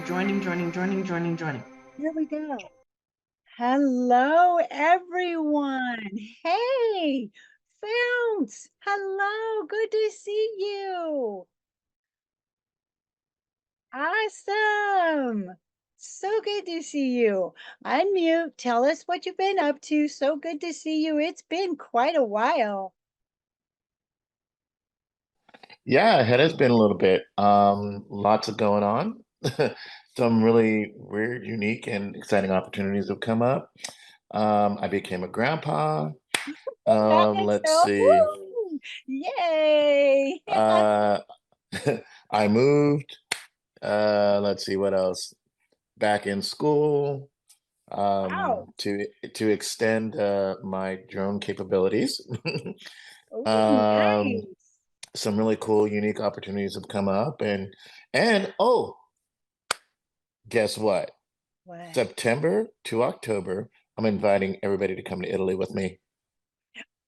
Joining. Here we go. Hello, everyone. Hey, Founts. Hello, good to see you. Awesome. So good to see you. Unmute. Tell us what you've been up to. So good to see you. It's been quite a while. Yeah, it has been a little bit. Lots of going on. Some really weird, unique, and exciting opportunities have come up. I became a grandpa. That is Let's so see. woo. Yay. Uh, I moved. Let's see what else. Back in school. Wow. To extend my drone capabilities. Oh, Um, nice. some really cool, unique opportunities have come up, and oh, guess what? What? September to October, I'm inviting everybody to come to Italy with me.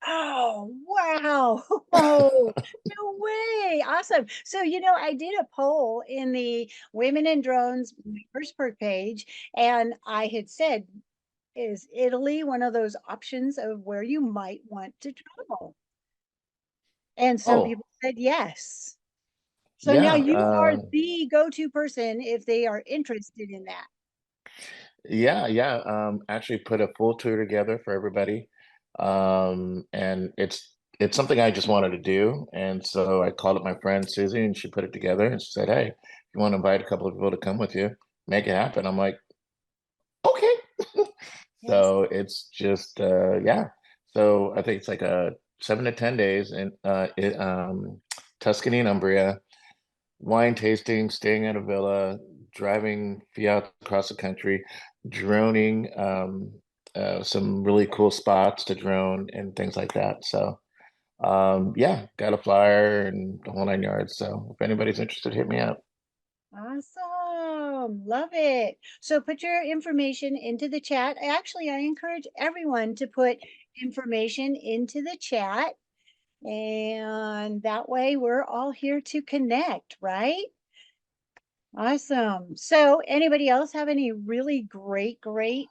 Oh, wow. Oh, no way. Awesome. So, I did a poll in the Women in Drones Perk page, and I had said, is Italy one of those options of where you might want to travel? And some Oh, people said yes. So now yeah, you are the go-to person if they are interested in that. yeah. Actually put a full tour together for everybody. And it's something I just wanted to do. And so I called up my friend Susie and she put it together and she said, "Hey, if you want to invite a couple of people to come with you, make it happen." I'm like, okay. Yes. So it's just yeah. So I think it's like a 7 to 10 days in Tuscany and Umbria, wine tasting, staying at a villa, driving Fiat across the country, droning, some really cool spots to drone and things like that. So yeah, got a flyer and the whole 9 yards. So if anybody's interested, hit me up. Awesome. Love it. So put your information into the chat. Actually, I encourage everyone to put information into the chat, and that way we're all here to connect, right? Awesome. So anybody else have any really great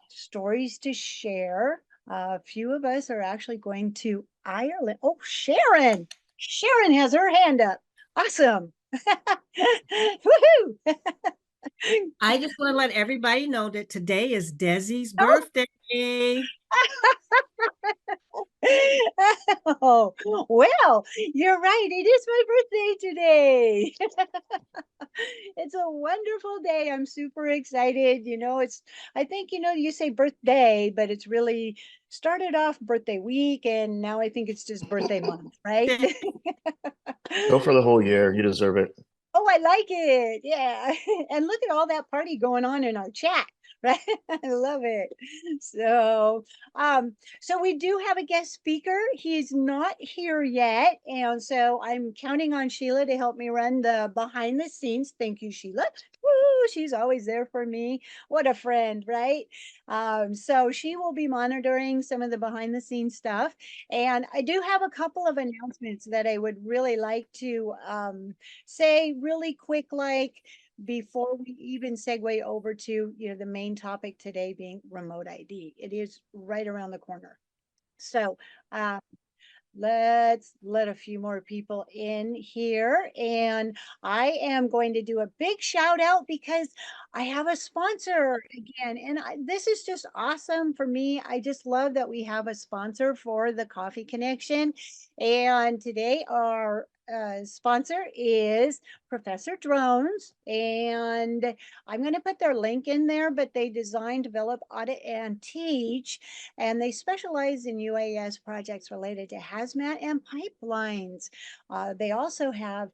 stories to share? A few of us are actually going to Ireland. Oh, Sharon. Sharon has her hand up. Awesome. Woohoo. I just want to let everybody know that today is Desi's Oh, birthday. oh, well, you're right. It is my birthday today. It's a wonderful day. I'm super excited. I think, you say birthday, but it's really started off birthday week, and now I think it's just birthday month, right? Go for the whole year. You deserve it. Oh, I like it. Yeah. And look at all that party going on in our chat, right? I love it. So, so we do have a guest speaker. He's not here yet. And so I'm counting on Sheila to help me run the behind the scenes. Thank you, Sheila. Woo, she's always there for me. What a friend, right? So she will be monitoring some of the behind the scenes stuff. And I do have a couple of announcements that I would really like to say really quick, like before we even segue over to the main topic today being remote ID. It is right around the corner. So let's let a few more people in here, and I am going to do a big shout out because I have a sponsor again, and this is just awesome for me. I just love that we have a sponsor for the Coffee Connection, and today our sponsor is Professor Drones, and I'm going to put their link in there, but they design, develop, audit, and teach, and they specialize in UAS projects related to hazmat and pipelines. They also have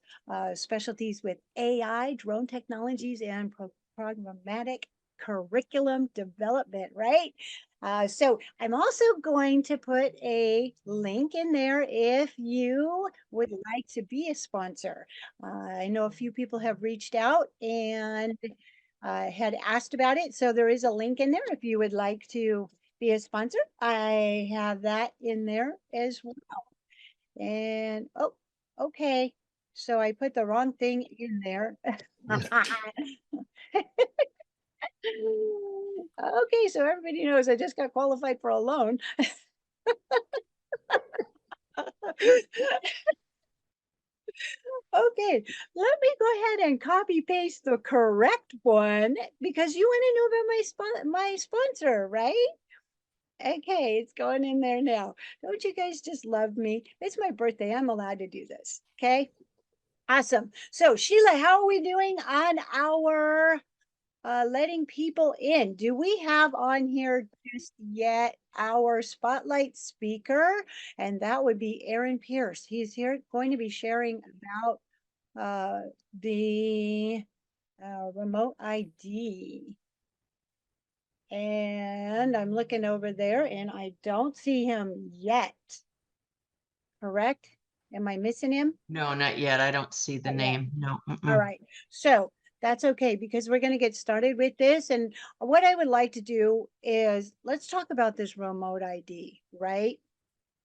specialties with AI, drone technologies, and programmatic curriculum development, right? So I'm also going to put a link in there if you would like to be a sponsor. I know a few people have reached out and had asked about it. So there is a link in there if you would like to be a sponsor. I have that in there as well. And oh, okay. So I put the wrong thing in there. Okay, so everybody knows I just got qualified for a loan. Okay, let me go ahead and copy paste the correct one because you want to know about my sponsor, right? Okay, it's going in there now. Don't you guys just love me? It's my birthday. I'm allowed to do this. Okay. Awesome. So Sheila, how are we doing on our letting people in? Do we have on here just yet our spotlight speaker? And that would be Aaron Pierce. He's here going to be sharing about the remote ID. And I'm looking over there and I don't see him yet. Correct? Am I missing him? No, not yet. I don't see the Not yet. name. No. All right. So that's okay because we're going to get started with this. And what I would like to do is let's talk about this remote ID, right?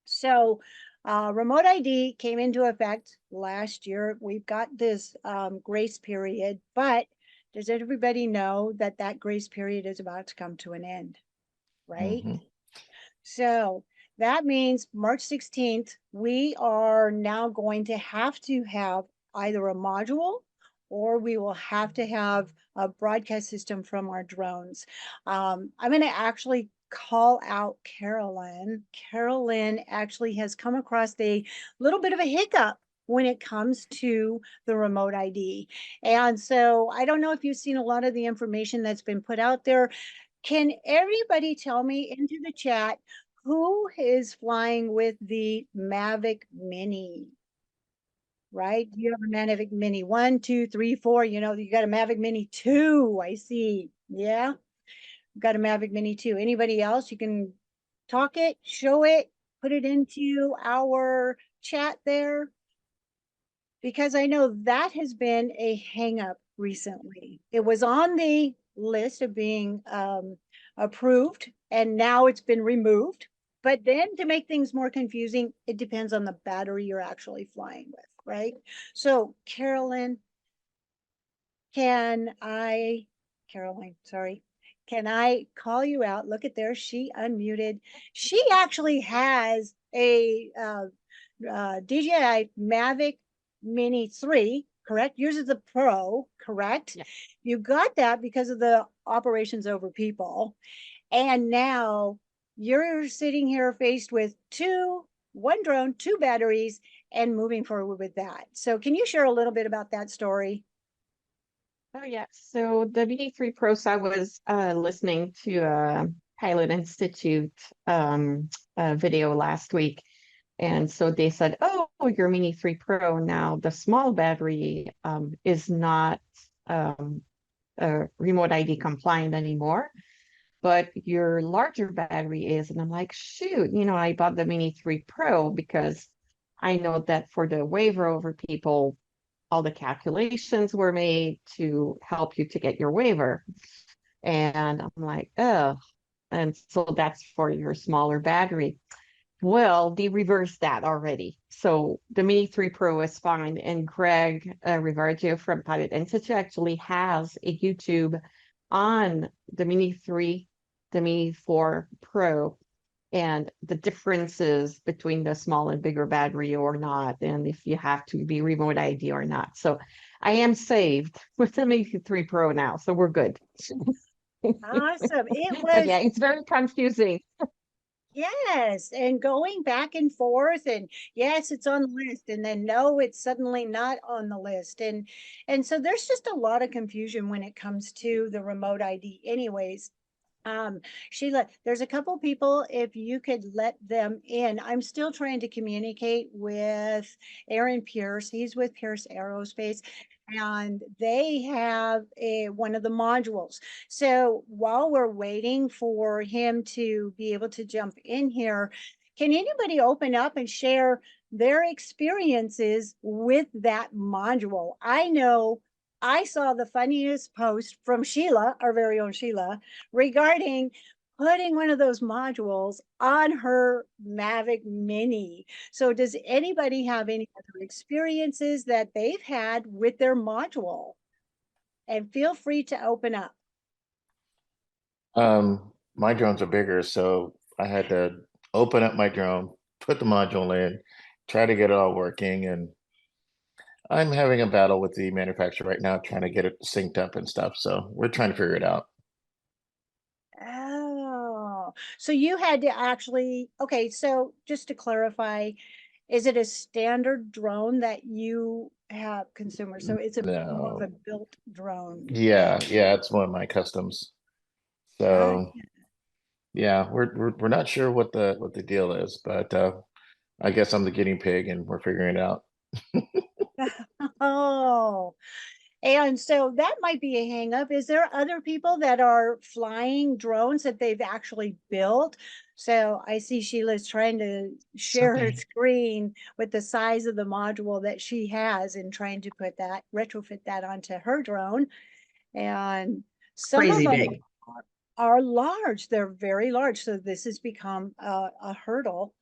So remote ID came into effect last year. We've got this grace period, but does everybody know that that grace period is about to come to an end, right? Mhm. So that means March 16th, we are now going to have either a module or we will have to have a broadcast system from our drones. I'm going to actually call out Carolyn. Carolyn actually has come across a little bit of a hiccup when it comes to the remote ID. And so I don't know if you've seen a lot of the information that's been put out there. Can everybody tell me into the chat who is flying with the Mavic Mini? Right? You have a Mavic Mini 1, 2, 3, 4. You know, you got a Mavic Mini 2. I see. Yeah. Got a Mavic Mini 2. Anybody else? You can talk it, show it, put it into our chat there. Because I know that has been a hang up recently. It was on the list of being approved and now it's been removed. But then to make things more confusing, it depends on the battery you're actually flying with, right? So Caroline, sorry, can I call you out? Look at there, she unmuted. She actually has a DJI Mavic Mini 3, correct? Yours is the Pro, correct? Yeah. You got that because of the operations over people. And now you're sitting here faced with one drone, 2 batteries, and moving forward with that. So can you share a little bit about that story? Oh yeah, so the Mini 3 Pro, so I was listening to a Pilot Institute video last week, and so they said, oh, your Mini 3 Pro, now the small battery is not remote ID compliant anymore, but your larger battery is. And I'm like, shoot, I bought the Mini 3 Pro because I know that for the waiver over people, all the calculations were made to help you to get your waiver. And I'm like, oh, and so that's for your smaller battery. Well, they reversed that already. So the Mini 3 Pro is fine. And Greg Rivargio from Pilot Institute actually has a YouTube on the Mini 3, the Mini 4 Pro, and the differences between the small and bigger battery or not, and if you have to be remote ID or not. So I am saved with the Mini 3 Pro now, so we're good. Awesome. It But was yeah, it's very confusing. Yes, and going back and forth, and yes, it's on the list, and then no, it's suddenly not on the list, and so there's just a lot of confusion when it comes to the remote ID. Anyways, Sheila, there's a couple people. If you could let them in, I'm still trying to communicate with Aaron Pierce. He's with Pierce Aerospace. And they have one of the modules. So while we're waiting for him to be able to jump in here, can anybody open up and share their experiences with that module? I know I saw the funniest post from Sheila, our very own Sheila, regarding putting one of those modules on her Mavic Mini. So does anybody have any other experiences that they've had with their module? And feel free to open up. My drones are bigger, so I had to open up my drone, put the module in, try to get it all working, and I'm having a battle with the manufacturer right now, trying to get it synced up and stuff. So we're trying to figure it out. Oh, so you had to actually, okay, so just to clarify, is it a standard drone that you have consumer? So it's a more of a No. built drone. Yeah, it's one of my customs. Ah, So yeah, we're not sure what the deal is, but I guess I'm the guinea pig and we're figuring it out. oh, and so that might be a hang up. Is there other people that are flying drones that they've actually built? So I see Sheila's trying to share her Okay. screen with the size of the module that she has and trying to put that, retrofit that onto her drone. And some of Crazy them big. are large. They're very large. So this has become a hurdle,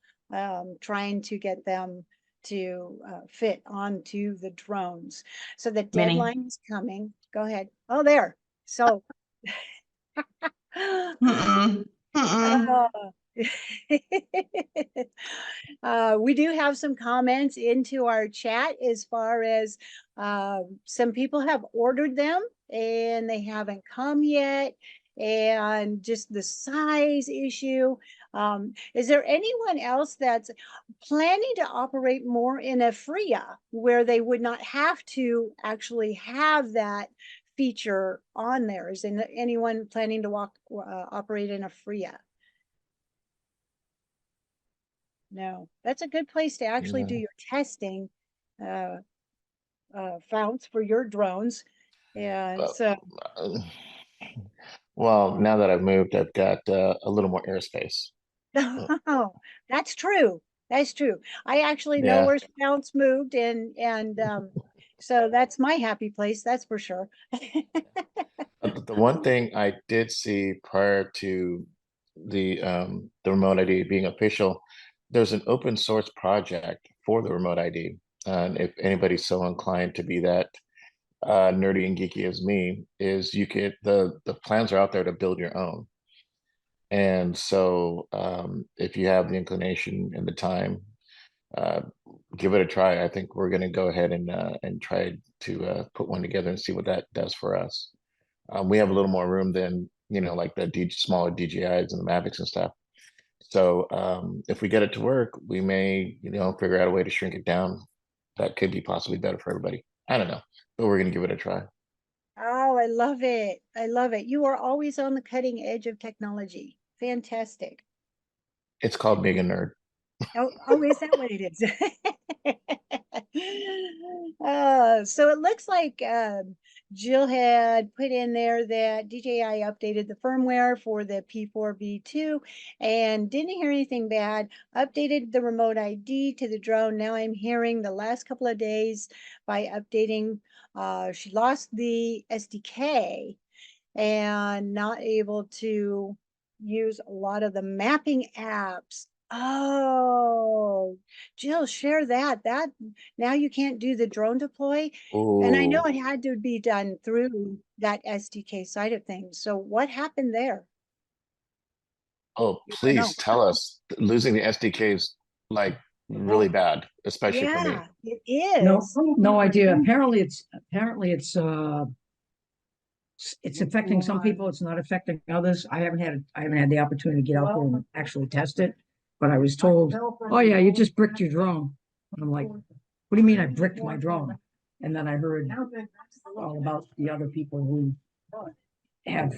trying to get them to fit onto the drones. So the Mini. deadline is coming. Go ahead. Oh, there. So Mm-mm. Mm-mm. we do have some comments into our chat as far as some people have ordered them and they haven't come yet, and just the size issue. Is there anyone else that's planning to operate more in a FRIA where they would not have to actually have that feature on there? Is anyone planning to operate in a FRIA? No, that's a good place to actually do Yeah. your testing, uh, Founts, for your drones. And Well, so, uh, well, now that I've moved, I've got a little more airspace. oh, that's true. That's true. I actually know Yeah. where Founts moved, and so that's my happy place. That's for sure. The one thing I did see prior to the remote ID being official, there's an open source project for the remote ID. And if anybody's so inclined to be that nerdy and geeky as me, is you could the plans are out there to build your own. And so if you have the inclination and the time, uh, give it a try. I think we're going to go ahead and try to put one together and see what that does for us. We have a little more room than, like the smaller DJIs and the Mavics and stuff. So if we get it to work, we may, figure out a way to shrink it down. That could be possibly better for everybody. I don't know, but we're going to give it a try. Oh, I love it. I love it. You are always on the cutting edge of technology. Fantastic. It's called being a nerd. Oh, is that what it is? So it looks like Jill had put in there that DJI updated the firmware for the P4V2 and didn't hear anything bad. Updated the remote ID to the drone. Now I'm hearing the last couple of days by updating, she lost the SDK and not able to use a lot of the mapping apps. Oh, Jill, share that. That now you can't do the drone deploy. And I know Oh, it had to be done through that SDK side of things. So what happened there? oh, You don't know. please tell us. Losing the SDK is like really bad, especially for me. Yeah, it No, is. no idea. Apparently it's affecting some people. It's not affecting others. I haven't had the opportunity to get out there and actually test it. But I was told, oh yeah, you just bricked your drone. And I'm like, what do you mean I bricked my drone? And then I heard all about the other people who have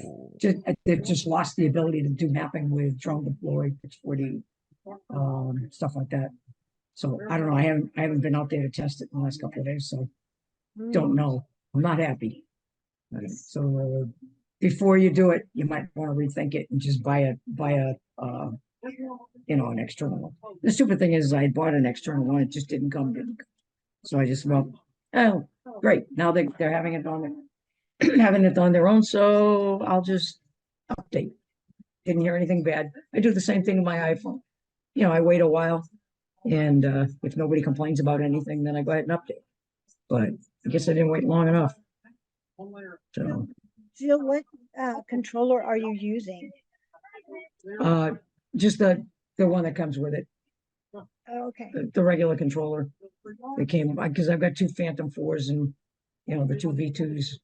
they've just lost the ability to do mapping with drone deploy, Pitch 40, stuff like that. So I don't know. I haven't been out there to test it in the last couple of days, so don't know. I'm not happy. So before you do it, you might want to rethink it and just buy an external one. The stupid thing is I bought an external one, it just didn't come. So I just, well, oh, great. Now they're having it on having it on their own, so I'll just update. Didn't hear anything bad. I do the same thing with my iPhone. You know, I wait a while, and if nobody complains about anything, then I go ahead and update. But I guess I didn't wait long enough. So, Jill, what controller are you using? just the one that comes with it, Oh, okay. the regular controller. It came because I've got two Phantom 4s and, you know, the two V2s.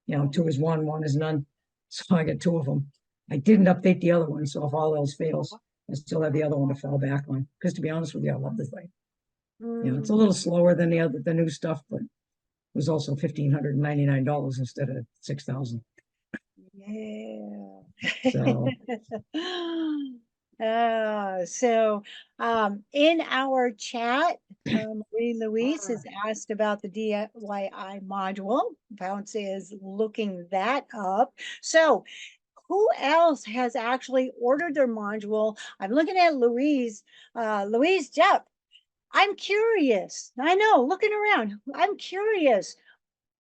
You know, 2 is one is none. So I got 2 of them. I didn't update the other one, so if all else fails, I still have the other one to fall back on. Because to be honest with you, I love the thing. You know, it's a little slower than the new stuff, but it was also $1,599 instead of $6,000. Yeah. So So in our chat, Marie Louise has asked about the DIY module. Bounce is looking that up. So who else has actually ordered their module? I'm looking at Louise, Louise Jepp. I'm curious. I know, looking around, I'm curious.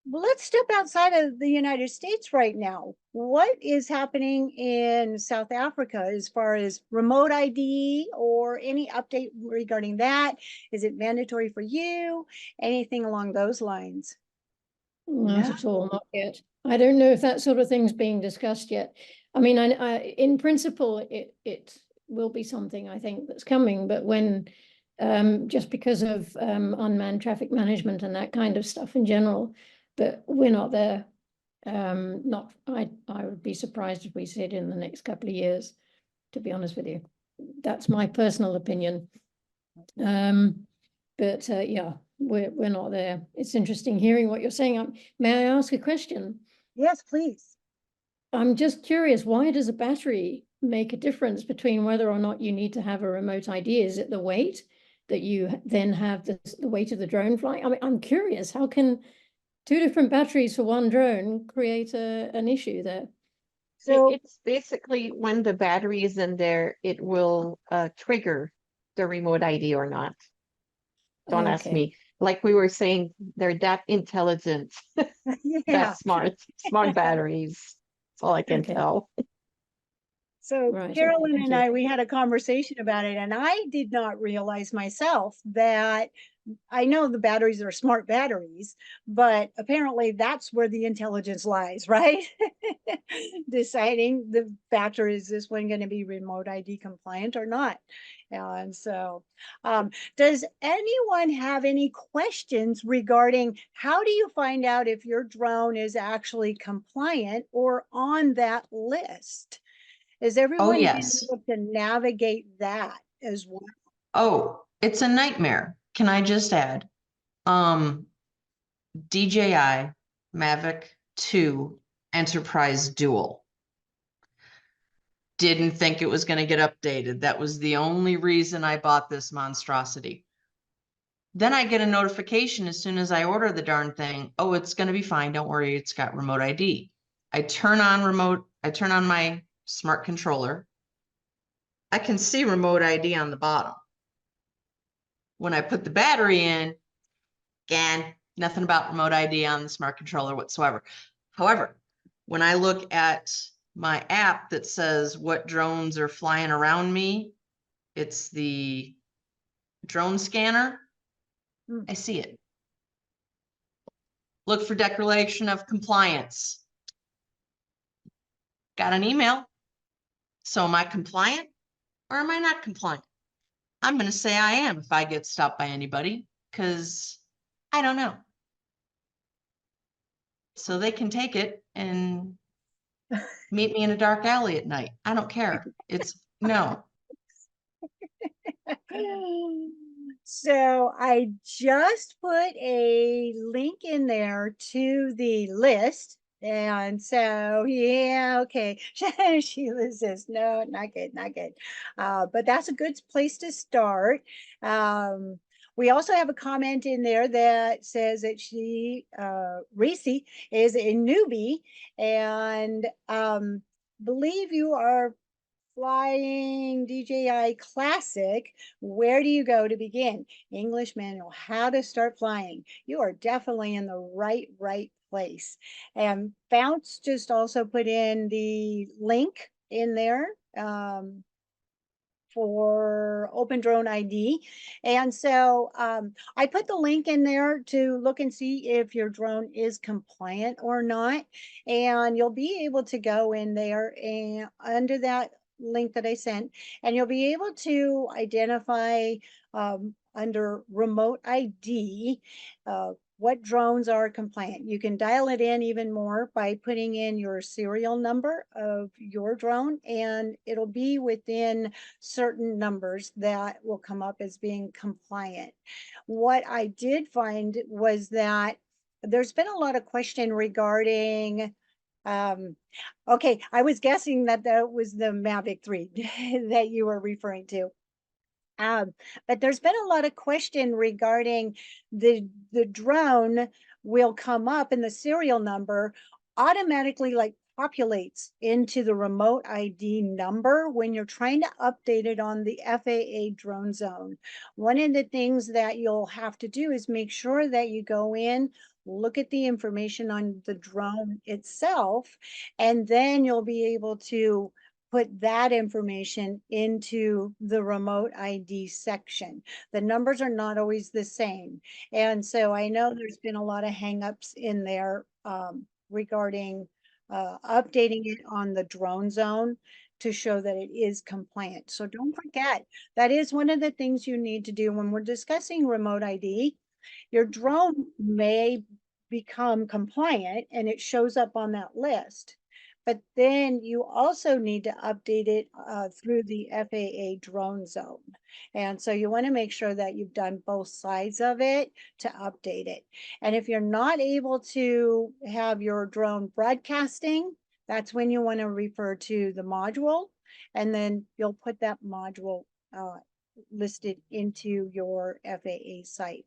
Well, let's step outside of the United States right now. What is happening in South Africa as far as remote ID or any update regarding that? Is it mandatory for you? Anything along those lines? Not at all, not yet. I don't know if that sort of thing's being discussed yet. I mean, in principle, it will be something I think that's coming, but when just because of unmanned traffic management and that kind of stuff in general, but we're not there. I would be surprised if we see it in the next couple of years, to be honest with you. That's my personal opinion. But yeah, we're not there. It's interesting hearing what you're saying. May I ask a question? Yes, please. I'm just curious, why does a battery make a difference between whether or not you need to have a remote ID? Is it the weight that you then have the weight of the drone flying? I mean, I'm curious, how can 2 different batteries for one drone create an issue there? So It's basically when the battery is in there, it will trigger the remote ID or not. Don't ask Okay. me. Like we were saying, they're that intelligent, yeah. that smart batteries. That's all I can Okay. tell. So Right, okay, Carolyn thank and you. we had a conversation about it, and I did not realize myself that I know the batteries are smart batteries, but apparently that's where the intelligence lies, right? Deciding the factor, is this one going to be remote ID compliant or not? And so, does anyone have any questions regarding how do you find out if your drone is actually compliant or on that list? Is everyone been yes. able to navigate that as well? Oh, it's a nightmare. Can I just add? DJI Mavic 2 Enterprise Dual. Didn't think it was going to get updated. That was the only reason I bought this monstrosity. Then I get a notification as soon as I order the darn thing. Oh, it's going to be fine. Don't worry. It's got remote ID. I turn on my smart controller. I can see remote ID on the bottom. When I put the battery in, again, nothing about remote ID on the smart controller whatsoever. However, when I look at my app that says what drones are flying around me, it's the drone scanner. I see it. Look for declaration of compliance. Got an email. So am I compliant or am I not compliant? I'm going to say I am if I get stopped by anybody, because I don't know. So they can take it and meet me in a dark alley at night. I don't care. It's no. So I just put a link in there to the list. And so, yeah, okay. Sheila says, no, not good, not good. But that's a good place to start. We also have a comment in there that says that Reese is a newbie and believe you are flying DJI Classic. Where do you go to begin? English manual, how to start flying. You are definitely in the right place. And Bounce just also put in the link in there for Open Drone ID. And so I put the link in there to look and see if your drone is compliant or not. And you'll be able to go in there and under that link that I sent, and you'll be able to identify under remote ID what drones are compliant. You can dial it in even more by putting in your serial number of your drone, and it'll be within certain numbers that will come up as being compliant. What I did find was that there's been a lot of question regarding okay, I was guessing that that was the Mavic 3 that you were referring to. But there's been a lot of question regarding the drone will come up and the serial number automatically like populates into the remote ID number when you're trying to update it on the FAA drone zone. One of the things that you'll have to do is make sure that you go in, look at the information on the drone itself, and then you'll be able to put that information into the remote ID section. The numbers are not always the same. And so I know there's been a lot of hangups in there regarding updating it on the drone zone to show that it is compliant. So don't forget, that is one of the things you need to do when we're discussing remote ID. Your drone may become compliant and it shows up on that list. But then you also need to update it through the FAA drone zone. And so you want to make sure that you've done both sides of it to update it. And if you're not able to have your drone broadcasting, that's when you want to refer to the module. And then you'll put that module listed into your FAA site.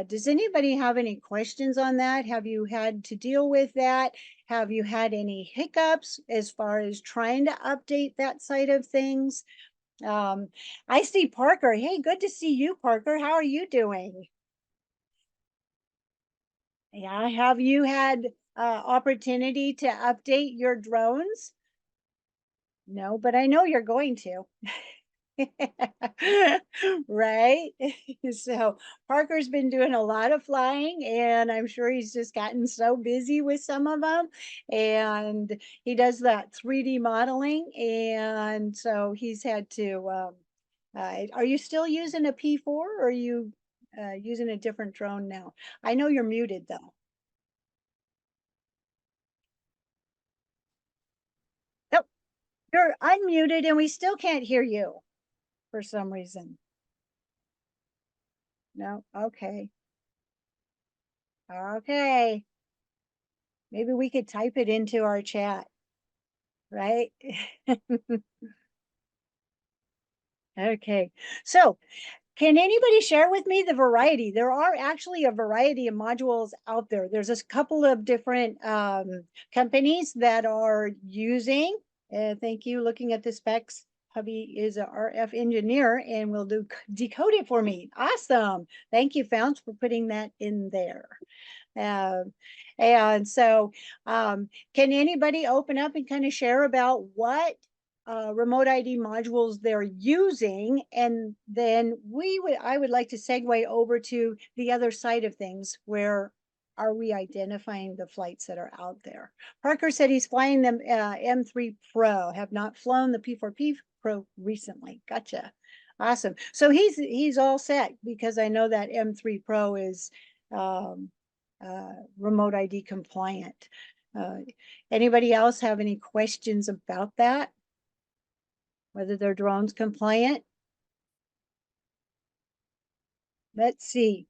Does anybody have any questions on that? Have you had to deal with that? Have you had any hiccups as far as trying to update that side of things? I see Parker. Hey, good to see you, Parker. How are you doing? Yeah, have you had opportunity to update your drones? No, but I know you're going to. Right? So Parker's been doing a lot of flying, and I'm sure he's just gotten so busy with some of them. And he does that 3D modeling, and so he's had to. Are you still using a P4, or are you using a different drone now? I know you're muted though. Nope, you're unmuted, and we still can't hear you for some reason. No, okay. Okay. Maybe we could type it into our chat, right? Okay. So can anybody share with me the variety? There are actually a variety of modules out there. There's a couple of different companies that are using, thank you, looking at the specs. Hubby is a RF engineer and will decode it for me. Awesome. Thank you, Founts, for putting that in there. And so can anybody open up and kind of share about what remote ID modules they're using? And then I would like to segue over to the other side of things. Where are we identifying the flights that are out there? Parker said he's flying the M3 Pro, have not flown the P4P Pro recently. Gotcha. Awesome. So he's all set, because I know that M3 Pro is remote ID compliant. Anybody else have any questions about that? Whether their drone's compliant? Let's see.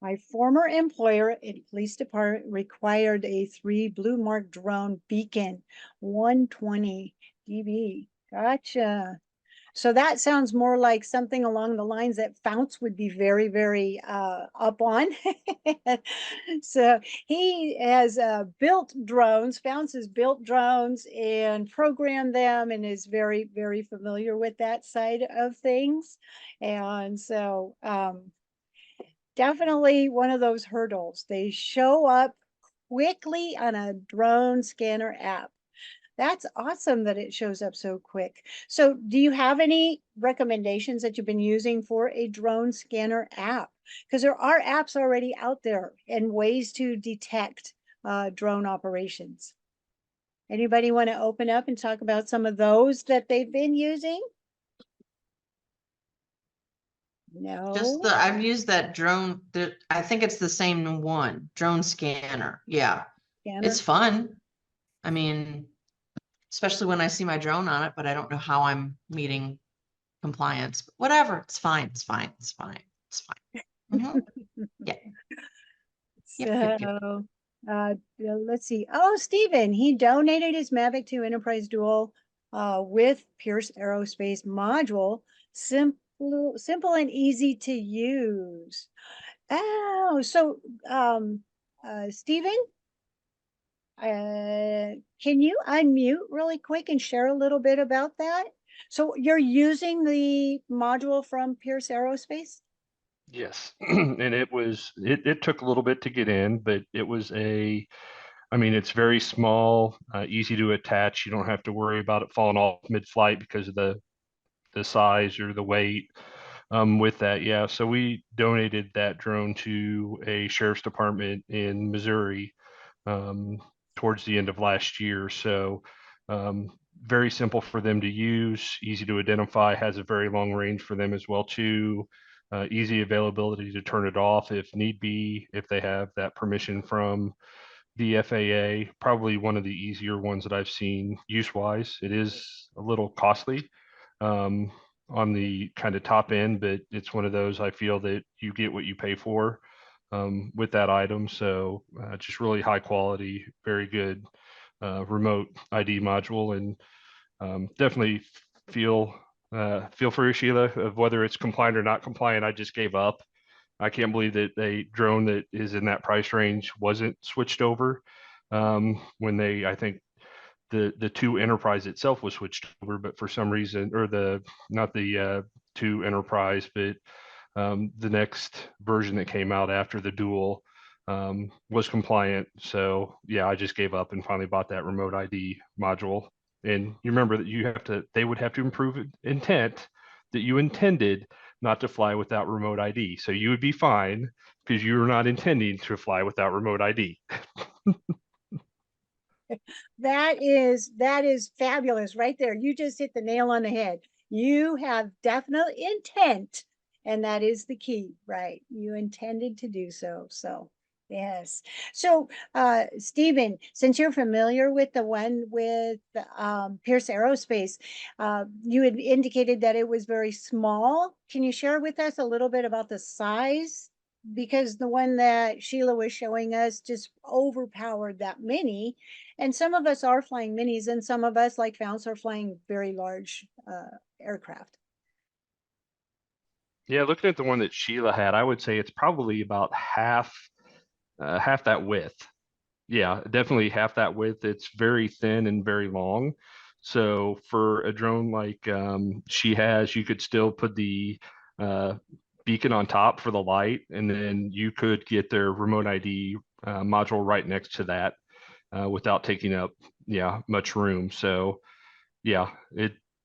My former employer in police department required a 3 Blue Mark drone beacon, 120 dB. Gotcha. So that sounds more like something along the lines that Founts would be very, very up on. So he has built drones. Founts has built drones and programmed them, and is very, very familiar with that side of things. And so definitely one of those hurdles. They show up quickly on a drone scanner app. That's awesome that it shows up so quick. So do you have any recommendations that you've been using for a drone scanner app? Because there are apps already out there and ways to detect drone operations. Anybody want to open up and talk about some of those that they've been using? Just No. I've used that drone, I think it's the same one, drone scanner. Yeah, Scanner? it's fun. I mean, especially when I see my drone on it, but I don't know how I'm meeting compliance. But whatever, it's fine, it's fine, it's fine, it's fine. Mhm. Yeah. Yep, yep. So, let's see. Oh, Stephen, he donated his Mavic 2 Enterprise Dual with Pierce Aerospace module. Simple and easy to use. Oh, so Stephen, can you unmute really quick and share a little bit about that? So you're using the module from Pierce Aerospace? Yes, and it took a little bit to get in, but I mean, it's very small, easy to attach. You don't have to worry about it falling off mid-flight because of the size or the weight. With that, yeah. So we donated that drone to a sheriff's department in Missouri um, towards the end of last year. So um, very simple for them to use, easy to identify, has a very long range for them as well too. Easy availability to turn it off if need be, if they have that permission from the FAA. Probably one of the easier ones that I've seen use-wise. It is a little costly um, on the kind of top end, but it's one of those I feel that you get what you pay for with that item. So just really high quality, very good remote ID module, and definitely feel feel free, Sheila, of whether it's compliant or not compliant. I just gave up. I can't believe that a drone that is in that price range wasn't switched over when I think the 2 Enterprise itself was switched over, but for some reason, or not the 2 Enterprise, but the next version that came out after the Dual was compliant. So yeah, I just gave up and finally bought that remote ID module. And you remember that they would have to improve intent that you intended not to fly without remote ID. So you would be fine because you were not intending to fly without remote ID. That is fabulous right there. You just hit the nail on the head. You have definite intent, and that is the key, right? You intended to do so. So yes. So Stephen, since you're familiar with the one with Pierce Aerospace, you had indicated that it was very small. Can you share with us a little bit about the size? Because the one that Sheila was showing us just overpowered that mini. And some of us are flying minis, and some of us, like Founce, are flying very large aircraft. Yeah, looking at the one that Sheila had, I would say it's probably about half that width. Yeah, definitely half that width. It's very thin and very long. So for a drone like she has, you could still put the uh, beacon on top for the light, and then you could get their remote ID module right next to that without taking up much room. So yeah,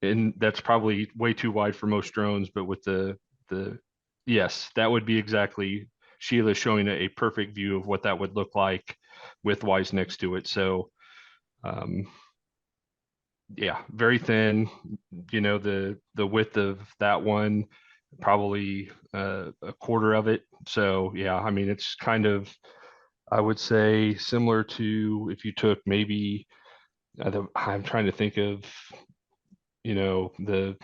and that's probably way too wide for most drones, but with the yes, that would be exactly Sheila showing a perfect view of what that would look like with Wise next to it. So yeah, very thin. You know, the width of that one probably a quarter of it. So yeah, I mean it's kind of, I would say, similar to if you took maybe I'm trying to think of, you know, the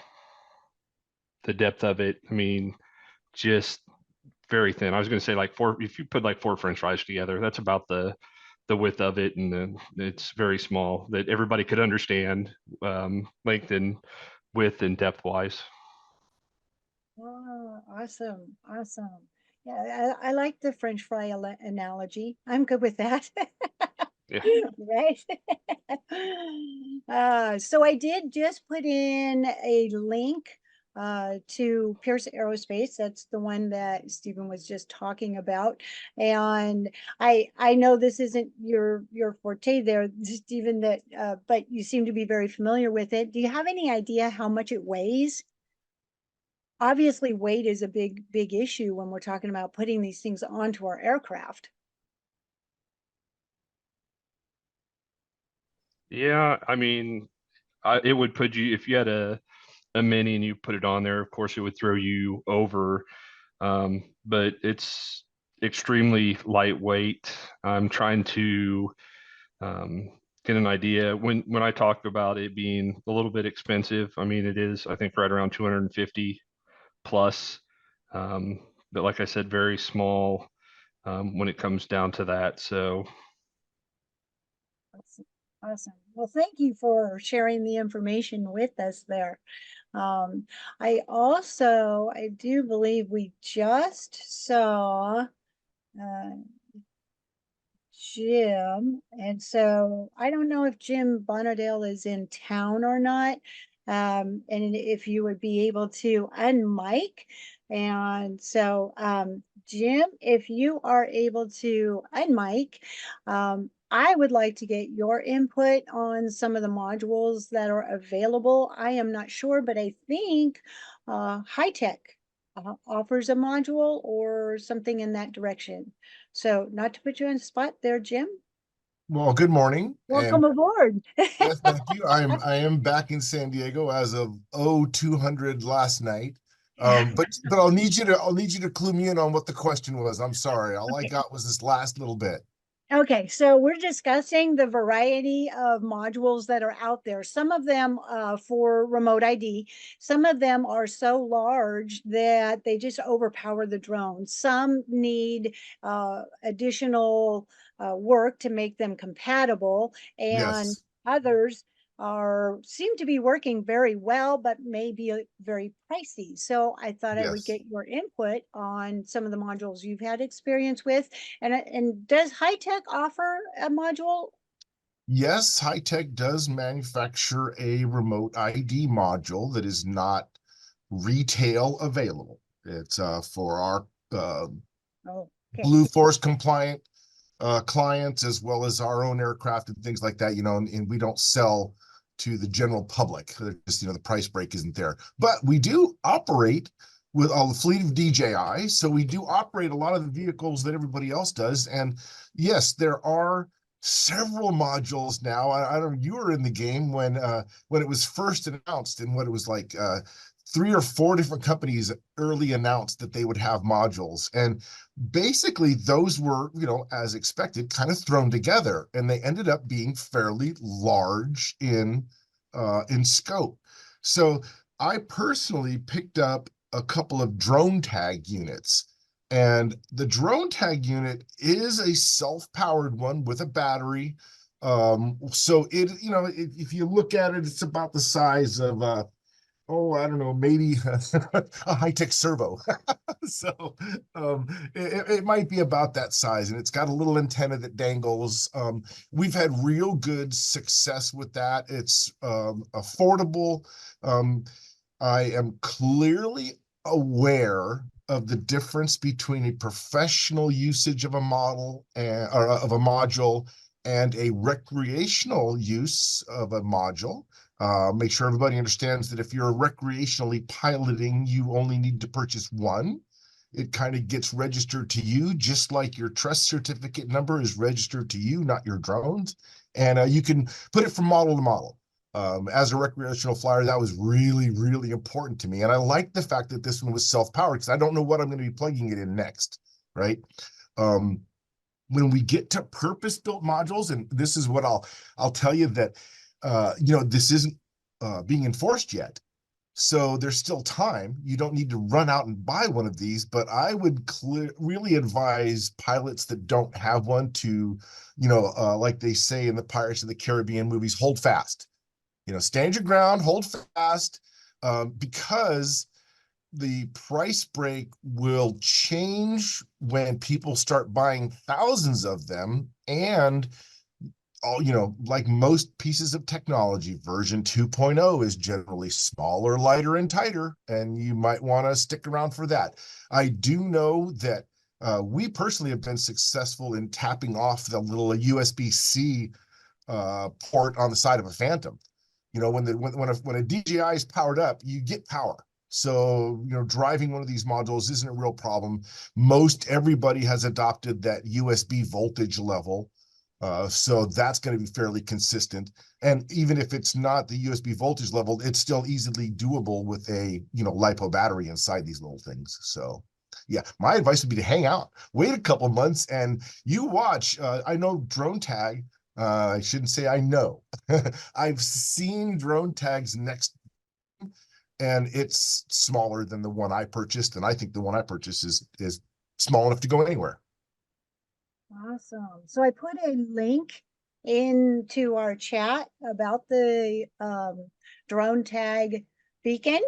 depth of it. I mean, just very thin. I was going to say like if you put like 4 French fries together, that's about the width of it, and it's very small that everybody could understand length and width and depth wise. Oh, awesome. Awesome. Yeah, I like the French fry analogy. I'm good with that. Yeah. Right. So I did just put in a link to Pierce Aerospace. That's the one that Stephen was just talking about. And I know this isn't your forte there, Stephen, that but you seem to be very familiar with it. Do you have any idea how much it weighs? Obviously, weight is a big issue when we're talking about putting these things onto our aircraft. Yeah, I mean, it would put you, if you had a mini and you put it on there, of course, it would throw you over. But it's extremely lightweight. I'm trying to get an idea when I talk about it being a little bit expensive. I mean, it is, I think, right around 250 plus. But like I said, very small when it comes down to that. So Awesome. Awesome. Well, thank you for sharing the information with us there. I do believe we just saw Jim, and so I don't know if Jim Bonadale is in town or not. And if you would be able to unmic. And so, Jim, if you are able to unmic, I would like to get your input on some of the modules that are available. I am not sure, but I think High Tech offers a module or something in that direction. So not to put you on the spot there, Jim. Well, good morning. Welcome aboard. Yes, thank you. I am back in San Diego as of 0200 last night. But I'll need you to clue me in on what the question was. I'm sorry. All I got was this last little bit. Okay, so we're discussing the variety of modules that are out there. Some of them for remote ID, some of them are so large that they just overpower the drone. Some need additional work to make them compatible, and Yes. others seem to be working very well, but may be very pricey. So I thought I would Yes. get your input on some of the modules you've had experience with. And does High Tech offer a module? Yes, High Tech does manufacture a remote ID module that is not retail available. It's for our Oh, okay. Blue Force compliant clients, as well as our own aircraft and things like that, and we don't sell to the general public. They're just, the price break isn't there. But we do operate with a fleet of DJI, so we do operate a lot of the vehicles that everybody else does. And yes, there are several modules now. I don't know, you were in the game when it was first announced, and what it was like 3 or 4 different companies early announced that they would have modules. And basically those were, as expected, kind of thrown together, and they ended up being fairly large in scope. So I personally picked up a couple of drone tag units, and the drone tag unit is a self-powered one with a battery. So if you look at it, it's about the size of I don't know, maybe a High Tech servo. So it might be about that size, and it's got a little antenna that dangles. We've had real good success with that. It's affordable. I am clearly aware of the difference between a professional usage of a model or of a module and a recreational use of a module. Make sure everybody understands that if you're recreationally piloting, you only need to purchase one. It kind of gets registered to you, just like your trust certificate number is registered to you, not your drones. And you can put it from model to model. As a recreational flyer, that was really, really important to me. And I like the fact that this one was self-powered, because I don't know what I'm going to be plugging it in next, right? When we get to purpose-built modules, and this is what I'll tell you, that this isn't being enforced yet. So there's still time. You don't need to run out and buy one of these, but I would really advise pilots that don't have one to, like they say in the Pirates of the Caribbean movies, hold fast. Stand your ground, hold fast, because the price break will change when people start buying thousands of them. And all, like most pieces of technology, version 2.0 is generally smaller, lighter, and tighter, and you might want to stick around for that. I do know that we personally have been successful in tapping off the little USB-C port on the side of a Phantom. When a DJI is powered up, you get power. So, driving one of these modules isn't a real problem. Most everybody has adopted that USB voltage level. So that's going to be fairly consistent. And even if it's not the USB voltage level, it's still easily doable with a, LiPo battery inside these little things. So yeah, my advice would be to hang out, wait a couple months, and you watch. I know Drone Tag. I shouldn't say I know. I've seen Drone Tag's next, and it's smaller than the one I purchased. And I think the one I purchased is small enough to go anywhere. Awesome. So I put a link into our chat about the Drone Tag beacon.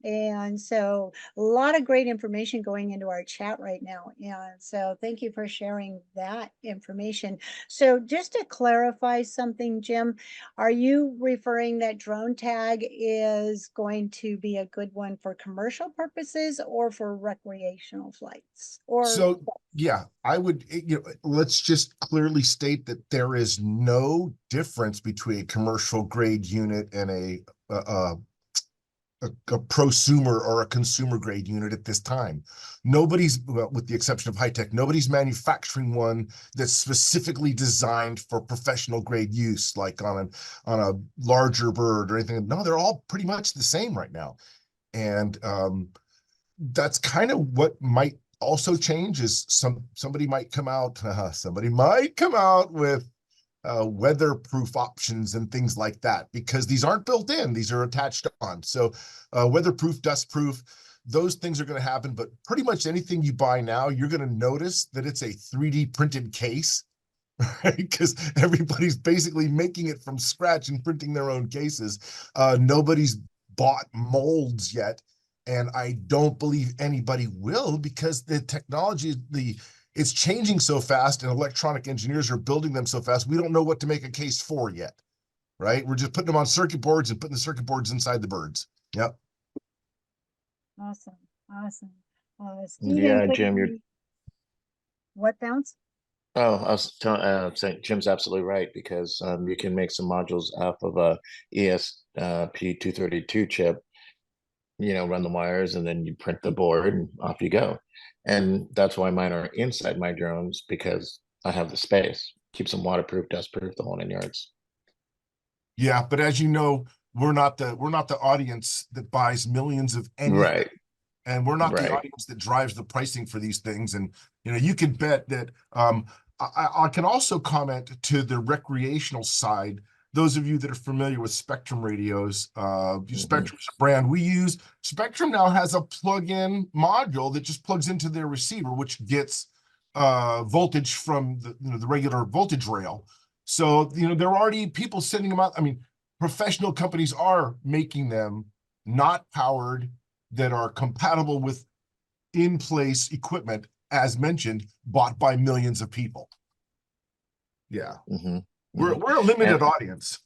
And so a lot of great information going into our chat right now. And so thank you for sharing that information. So just to clarify something, Jim, are you referring that Drone Tag is going to be a good one for commercial purposes or for recreational flights? Or so yeah, I would, let's just clearly state that there is no difference between a commercial grade unit and a prosumer or a consumer grade unit at this time. Nobody's, well, with the exception of Hitech, nobody's manufacturing one that's specifically designed for professional grade use, like on a larger bird or anything. No, they're all pretty much the same right now. And that's kind of what might also change is somebody might come out with weatherproof options and things like that, because these aren't built in, these are attached on. So weatherproof, dustproof, those things are going to happen. But pretty much anything you buy now, you're going to notice that it's a 3D printed case, right? Because everybody's basically making it from scratch and printing their own cases. Nobody's bought molds yet, and I don't believe anybody will, because the technology, it's changing so fast, and electronic engineers are building them so fast, we don't know what to make a case for yet, right? We're just putting them on circuit boards and putting the circuit boards inside the birds. Yep. awesome. Yeah, Stephen, could Jim, you- what Bounce? Oh, I was saying Jim's absolutely right, because you can make some modules off of a ESP232 chip, run the wires, and then you print the board and off you go. And that's why mine are inside my drones, because I have the space. Keeps them waterproof, dustproof, the whole 9 yards. Yeah, but as you know, we're not the audience that buys millions of anything. Right. And we're not Right. the audience that drives the pricing for these things. And you can bet that I can also comment to the recreational side. Those of you that are familiar with Spectrum radios, Spectrum is a brand we use. Spectrum now has a plug-in module that just plugs into their receiver, which gets voltage from the regular voltage rail. So there are already people sending them out. I mean, professional companies are making them not powered, that are compatible with in-place equipment, as mentioned, bought by millions of people. Yeah. We're a limited audience.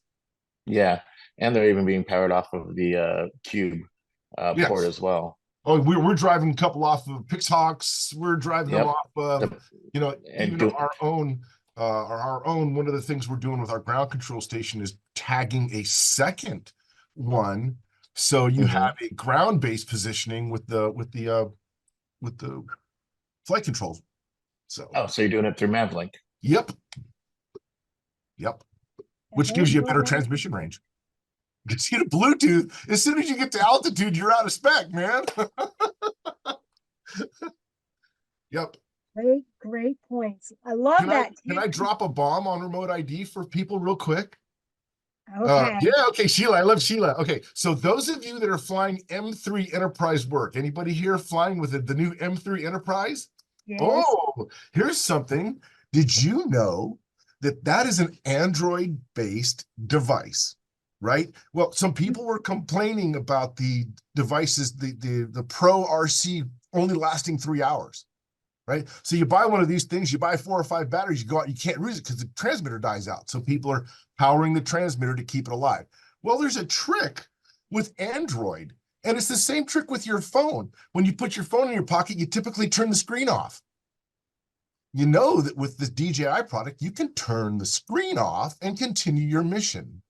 Yeah, and they're even being powered off of the Cube Yes. port as well. Oh, we're driving a couple off of Pixhawks. We're driving them off of, even our own. One of the things we're doing with our ground control station is tagging a second one, so you have a ground-based positioning with the flight controls. So so you're doing it through Mavlink. Yep. Which gives you a better transmission range. You see the Bluetooth, as soon as you get to altitude, you're out of spec, man. Yep. Great points. I love that. Can I drop a bomb on remote ID for people real quick? Okay. Okay, Sheila, I love Sheila. Okay, so those of you that are flying M3 Enterprise work, anybody here flying with the new M3 Enterprise? Yes. Oh, here's something. Did you know that is an Android-based device, right? Well, some people were complaining about the devices, the Pro RC only lasting 3 hours. right? So you buy one of these things, you buy 4 or 5 batteries, you go out, you can't use it because the transmitter dies out. So people are powering the transmitter to keep it alive. Well, there's a trick with Android, and it's the same trick with your phone. When you put your phone in your pocket, you typically turn the screen off. You know that with this DJI product, you can turn the screen off and continue your mission.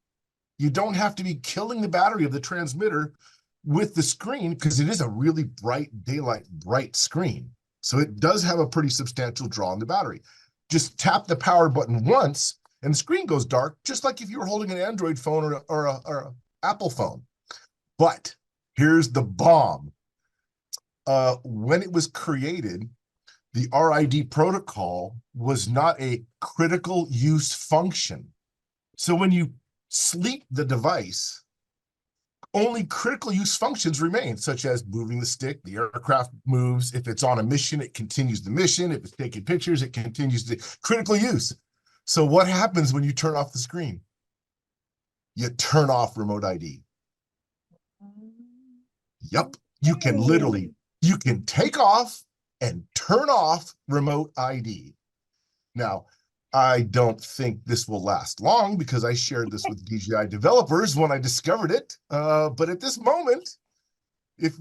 You don't have to be killing the battery of the transmitter with the screen because it is a really bright bright screen. So it does have a pretty substantial draw on the battery. Just tap the power button once and the screen goes dark, just like if you were holding an Android phone or a Apple phone. But here's the bomb. When it was created, the RID protocol was not a critical use function. So when you sleep the device, only critical use functions remain, such as moving the stick, the aircraft moves. If it's on a mission, it continues the mission. If it's taking pictures, it continues the critical use. So what happens when you turn off the screen? You turn off remote ID. Yep, you can literally, you can take off and turn off remote ID. Now, I don't think this will last long because I shared this with DJI developers when I discovered it. But at this moment, if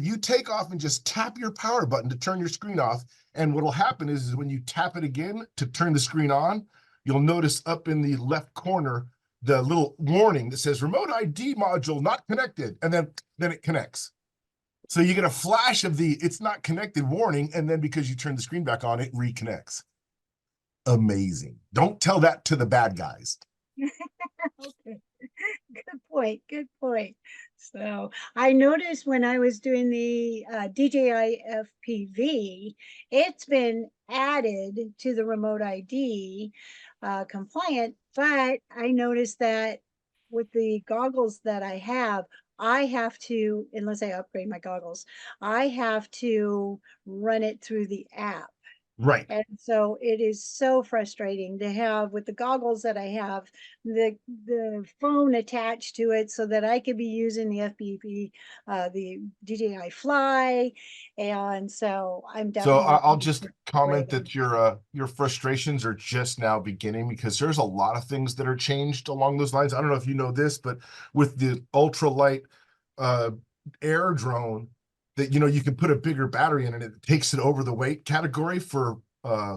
you take off and just tap your power button to turn your screen off, and what'll happen is when you tap it again to turn the screen on, you'll notice up in the left corner the little warning that says remote ID module not connected, and then it connects. So you get a flash of the it's not connected warning, and then because you turn the screen back on, it reconnects. Amazing. Don't tell that to the bad guys. Okay. Good point. Good point. So I noticed when I was doing the DJI FPV, it's been added to the remote ID compliant, but I noticed that with the goggles that I have to, unless I upgrade my goggles, I have to run it through the app. Right. And so it is so frustrating to have with the goggles that I have, the phone attached to it so that I could be using the FPV, the DJI Fly. And so I'm So definitely. I'll just comment that your frustrations are just now beginning because there's a lot of things that are changed along those lines. I don't know if you know this, but with the ultralight air drone, that you can put a bigger battery in and it takes it over the weight category for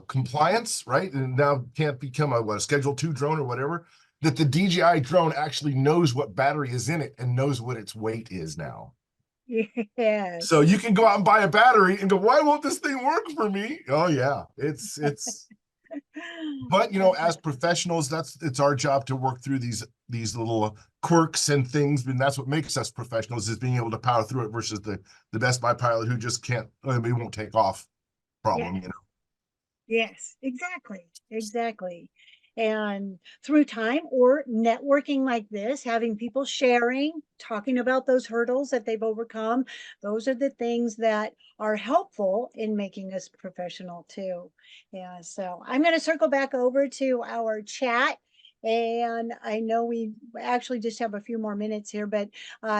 compliance, right? And now can't become a Schedule 2 drone or whatever. That the DJI drone actually knows what battery is in it and knows what its weight is now. Yes. So you can go out and buy a battery and go, why won't this thing work for me? Oh yeah, it's but as professionals, it's our job to work through these little quirks and things, and that's what makes us professionals, is being able to power through it versus the Best Buy pilot who just can't, it won't take off problem. Yes, exactly. And through time or networking like this, having people sharing, talking about those hurdles that they've overcome, those are the things that are helpful in making us professional too. Yeah, so I'm going to circle back over to our chat. And I know we actually just have a few more minutes here, but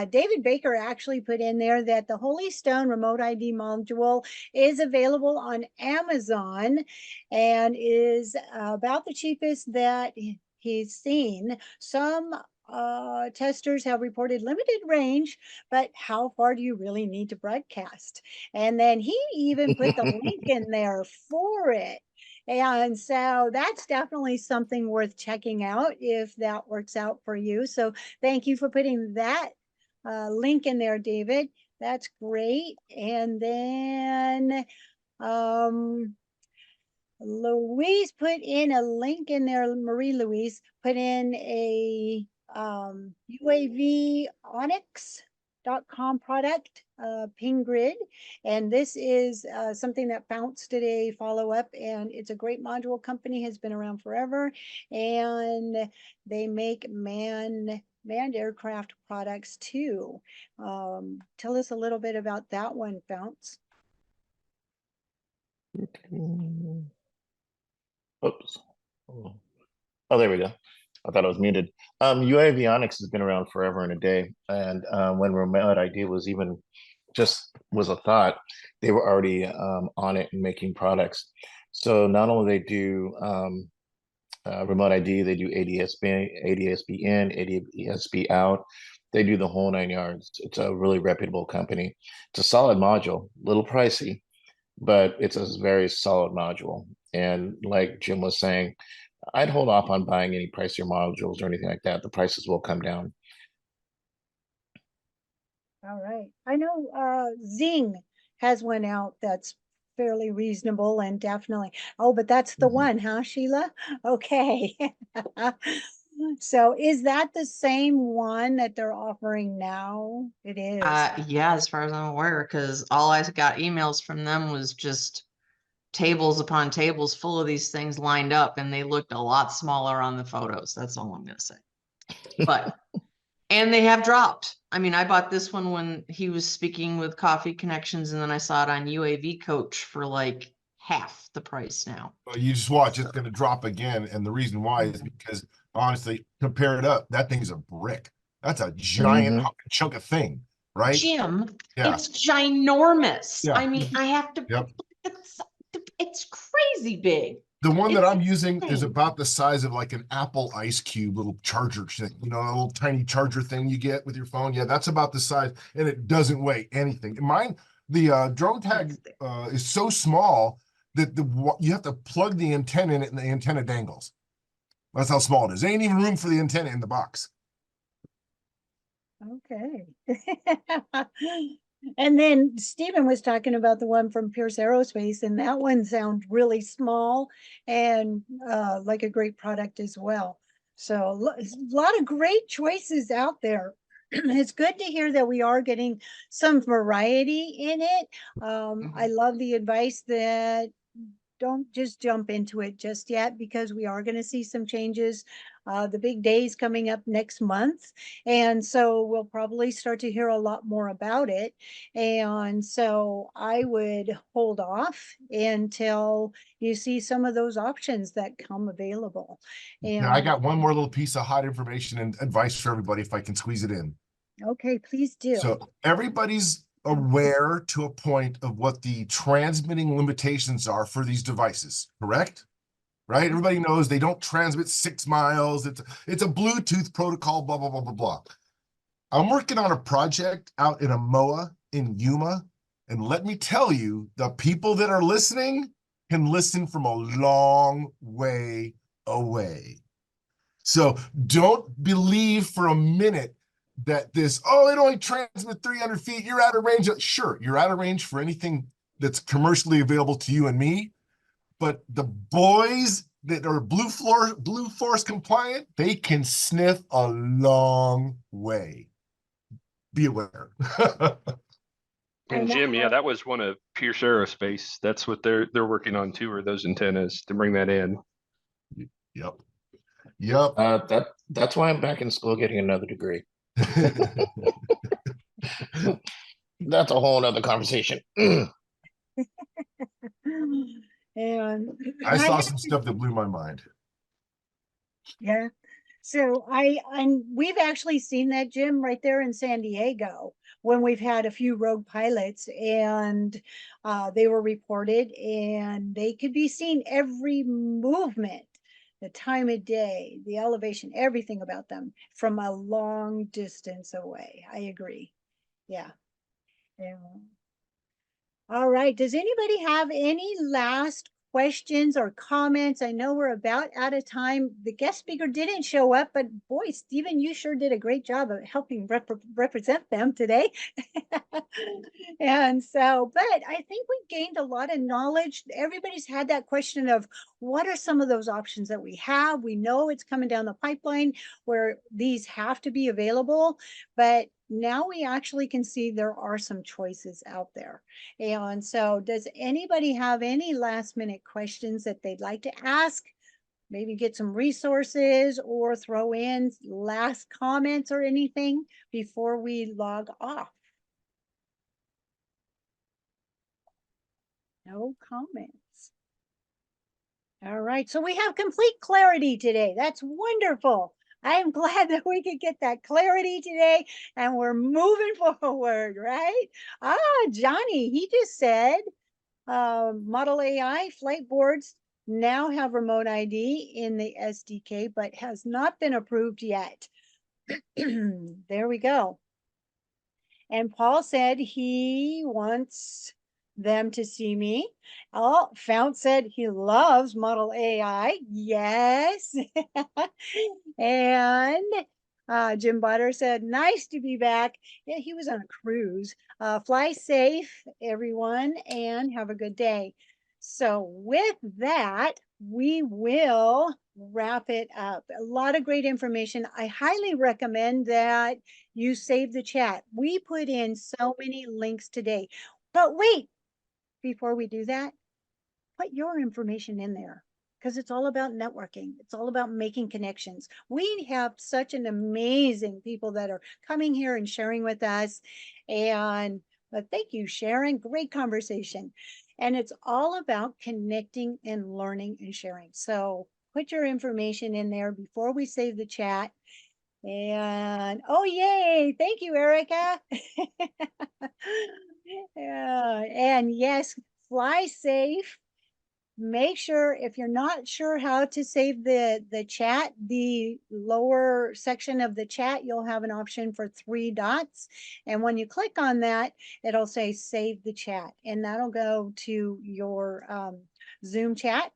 David Baker actually put in there that the Holy Stone remote ID module is available on Amazon and is about the cheapest that he's seen. Some testers have reported limited range, but how far do you really need to broadcast? And then he even put the link in there for it. And so that's definitely something worth checking out if that works out for you. So thank you for putting that link in there, David. That's great. And then Louise put in a link in there. Marie Louise put in a UAV Onyx.com product, Ping Grid. And this is something that Bounce did a follow-up, and it's a great module company, has been around forever. And they make manned aircraft products too. Tell us a little bit about that one, Bounce. Oops. Oh, there we go. I thought I was muted. UAV Onyx has been around forever and a day. And when remote ID was even just was a thought, they were already on it and making products. So not only they do remote ID, they do ADSB, ADSB in, ADSB out. They do the whole 9 yards. It's a really reputable company. It's a solid module, a little pricey, but it's a very solid module. And like Jim was saying, I'd hold off on buying any pricier modules or anything like that. The prices will come down. All right. I know Zing has one out that's fairly reasonable and definitely. Oh, but that's the one, huh, Sheila? Okay. So is that the same one that they're offering now? It is. Yeah, as far as I'm aware, because all I got emails from them was just tables upon tables full of these things lined up, and they looked a lot smaller on the photos. That's all I'm gonna say. But and they have dropped. I mean, I bought this one when he was speaking with Coffee Connections, and then I saw it on UAV Coach for like half the price now. Well, you just watch, it's gonna drop again, and the reason why is because honestly, compare it up, that thing's a brick. That's a giant chunk of thing, right? Jim, Yeah. it's ginormous. Yeah. I mean, I have to, Yep. it's crazy big. The one that It's I'm using is insane. about the size of like an Apple Ice Cube little charger thing, you know, a little tiny charger thing you get with your phone. Yeah, that's about the size, and it doesn't weigh anything. Mine, the drone tag is so small that you have to plug the antenna in it, and the antenna dangles. That's how small it is. There ain't even room for the antenna in the box. Okay. And then Stephen was talking about the one from Pierce Aerospace, and that one sounds really small and like a great product as well. So a lot of great choices out there. It's good to hear that we are getting some variety in it. I love the advice that don't just jump into it just yet, because we are going to see some changes. The big days coming up next month. And so we'll probably start to hear a lot more about it. And so I would hold off until you see some of those options that come available. And Now, I got one more little piece of hot information and advice for everybody if I can squeeze it in. okay, please do. So everybody's aware to a point of what the transmitting limitations are for these devices, correct? Right? Everybody knows they don't transmit 6 miles. It's a Bluetooth protocol, blah, blah, blah, blah, blah. I'm working on a project out in Amoa in Yuma. And let me tell you, the people that are listening can listen from a long way away. So don't believe for a minute that this, oh, it only transmits 300 feet, you're out of range. Sure, you're out of range for anything that's commercially available to you and me. But the boys that are Blue Forest compliant, they can sniff a long way. Be aware. And Jim, yeah, that was one of Pierce Aerospace. That's what they're working on too, are those antennas to bring that in. Yep. Yep. That's why I'm back in school getting another degree. That's a whole nother conversation. And I saw some stuff that blew my mind. yeah. So we've actually seen that, Jim, right there in San Diego when we've had a few rogue pilots, and they were reported and they could be seen every movement, the time of day, the elevation, everything about them from a long distance away. I agree. Yeah. Yeah. All right. Does anybody have any last questions or comments? I know we're about out of time. The guest speaker didn't show up, but boy, Stephen, you sure did a great job of helping represent them today. And so, but I think we gained a lot of knowledge. Everybody's had that question of what are some of those options that we have? We know it's coming down the pipeline where these have to be available, but now we actually can see there are some choices out there. And so does anybody have any last minute questions that they'd like to ask? Maybe get some resources or throw in last comments or anything before we log off? No comments. All right, so we have complete clarity today. That's wonderful. I am glad that we could get that clarity today and we're moving forward, right? Johnny, he just said, Model AI flight boards now have remote ID in the SDK, but has not been approved yet. There we go. And Paul said he wants them to see me. Oh, Fount said he loves Model AI. Yes. And Jim Butter said, nice to be back. Yeah, he was on a cruise. Fly safe, everyone, and have a good day. So with that, we will wrap it up. A lot of great information. I highly recommend that you save the chat. We put in so many links today. But wait, before we do that, put your information in there because it's all about networking. It's all about making connections. We have such an amazing people that are coming here and sharing with us. And thank you, Sharon. Great conversation. And it's all about connecting and learning and sharing. So put your information in there before we save the chat. And oh, yay. Thank you, Erica. Yeah. And yes, fly safe. Make sure if you're not sure how to save the chat, the lower section of the chat, you'll have an option for 3 dots. And when you click on that, it'll say save the chat and that'll go to your Zoom chat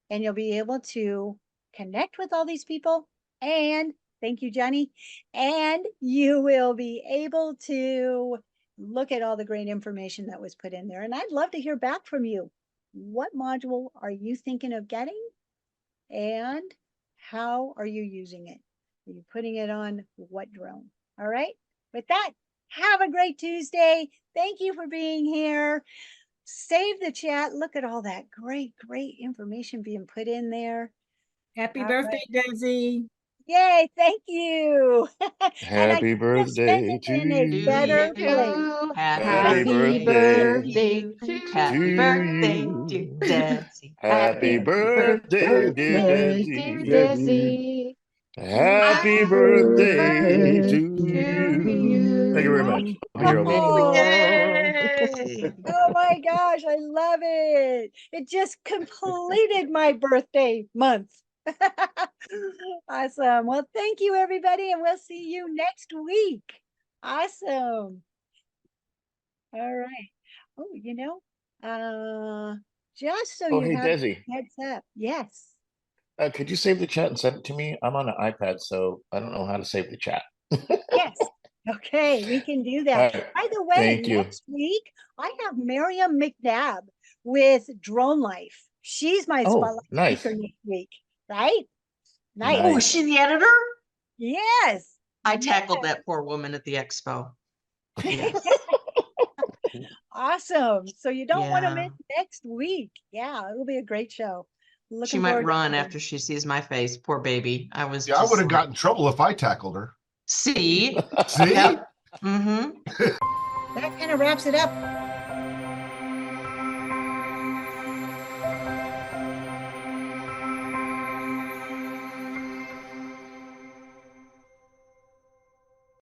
and you'll be able to connect with all these people. And thank you, Johnny. And you will be able to look at all the great information that was put in there. And I'd love to hear back from you. What module are you thinking of getting? And how are you using it? Are you putting it on what drone? All right. With that, have a great Tuesday. Thank you for being here. Save the chat. Look at all that great information being put in there. Happy All birthday, Desi. Yay, thank you. And I Happy couldn't have spent birthday it to in a you. better place. You. Happy Happy birthday birthday to Happy birthday, you. dear Desi. Happy birthday, dear birthday, Desi. dear Desi. Happy birthday to To you. Thank you very much. you. I'll be here all day. Yay! Oh my gosh, I love it. It just completed my birthday month. Awesome. Well, thank you, everybody, and we'll see you next week. Awesome. All right. Oh, just so Oh, you hey, have Desi. heads up. Yes. Could you save the chat and send it to me? I'm on an iPad, so I don't know how to save the chat. Yes. Okay, we can do All that. right. By the way, Thank you. next week I have Miriam McNabb with Drone Life. She's my Oh, spotlight nice. speaker next week, right? Nice. Oh, is Nice. she the editor? Yes. I tackled that poor woman at the expo. Yes. Awesome. So you don't want to Yeah. miss next week. Yeah, it'll be a great show. She Looking might forward to run it. after she sees my face. Poor baby. I was Yeah, I just would have like, gotten in trouble if I tackled her. see? See? Yep. Mm-hmm. That kind of wraps it up.